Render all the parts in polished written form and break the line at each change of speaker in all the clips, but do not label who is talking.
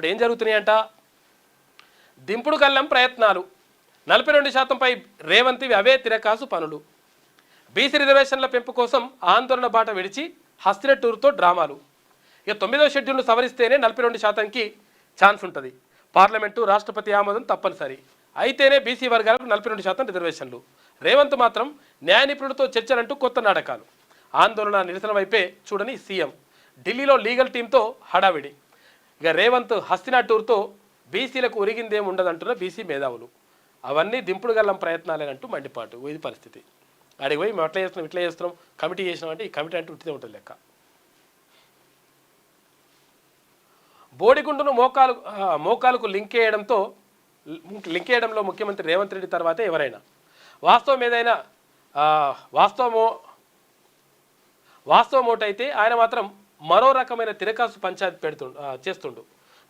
ఇప్పుడు ఏం జరుగుతున్నాయంట? దింపుడు గల్లం ప్రయత్నాలు 42%పై రేవంత్వి అవే తిరకాసు పనులు. బీసీ రిజర్వేషన్ల పెంపు కోసం ఆందోళన బాట విడిచి హస్తినెట్టూరుతో డ్రామాలు. ఇక 9వ షెడ్యూల్ను సవరిస్తేనే 42%కి ఛాన్స్ ఉంటుంది. పార్లమెంటు రాష్ట్రపతి ఆమోదం తప్పనిసరి అయితేనే బీసీ వర్గాలకు 42% రిజర్వేషన్లు. రేవంత్ మాత్రం న్యాయ నిపుణులతో చర్చలంటూ కొత్త నాటకాలు. ఆందోళన నిరసన వైపే చూడని సీఎం. ఢిల్లీలో లీగల్ టీంతో హడావిడి. ఇక రేవంత్ హస్తినాటూరుతో బీసీలకు ఒరిగిందేం ఉండదంటున్న బీసీ మేధావులు. అవన్నీ దింపుడు గల్లం ప్రయత్నాలేనంటూ మండిపాటు. ఇది పరిస్థితి. అడిగి పోయి మేము అట్లా చేస్తున్నాం ఇట్లా చేస్తున్నాం కమిటీ చేసినామంటే ఈ కమిటీ అంటే ఉట్టిదే ఉంటుంది లెక్క. బోడిగుండును మోకాలకు లింక్ చేయడంలో ముఖ్యమంత్రి రేవంత్ రెడ్డి తర్వాతే ఎవరైనా. వాస్తవమోటైతే ఆయన మాత్రం మరో రకమైన తిరకాసు పంచాయతీ చేస్తుండు.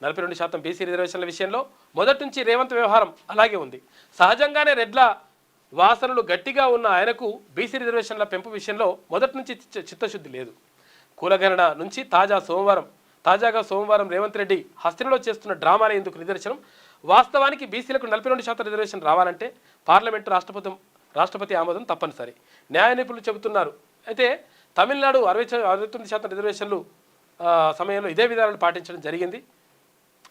42% బీసీ రిజర్వేషన్ల విషయంలో మొదటి నుంచి రేవంత్ వ్యవహారం అలాగే ఉంది. సహజంగానే రెడ్ల వాసనలు గట్టిగా ఉన్న ఆయనకు బీసీ రిజర్వేషన్ల పెంపు విషయంలో మొదటి నుంచి చిత్తశుద్ధి లేదు. కులగణన నుంచి తాజాగా సోమవారం రేవంత్ రెడ్డి హస్తినలో చేస్తున్న డ్రామానే ఇందుకు నిదర్శనం. వాస్తవానికి బీసీలకు 42% రిజర్వేషన్ రావాలంటే పార్లమెంటు రాష్ట్రపతి ఆమోదం తప్పనిసరి. న్యాయ నిపుణులు చెబుతున్నారు. అయితే తమిళనాడు 69% రిజర్వేషన్లు సమయంలో ఇదే విధానాలు పాటించడం జరిగింది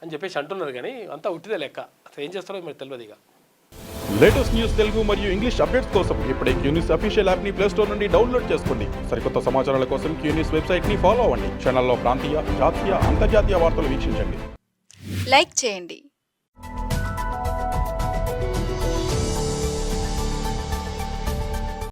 అని చెప్పేసి అంటున్నారు. కానీ అంతా ఉట్టిదే లెక్క. అసలు ఏం చేస్తారో మరి తెలియదు. ఇక
లేటెస్ట్ న్యూస్ తెలుగు మరియు ఇంగ్లీష్ అప్డేట్స్ కోసం ఇప్పుడే క్యూన్యూస్ అఫీషియల్ యాప్ని ప్లే స్టోర్ నుండి డౌన్లోడ్ చేసుకోండి. సరికొత్త సమాచారాల కోసం క్యూన్యూస్ వెబ్సైట్ని ఫాలో అవ్వండి. ఛానల్లో ప్రాంతీయ, జాతీయ, అంతర్జాతీయ వార్తలు వీక్షించండి.
లైక్ చేయండి.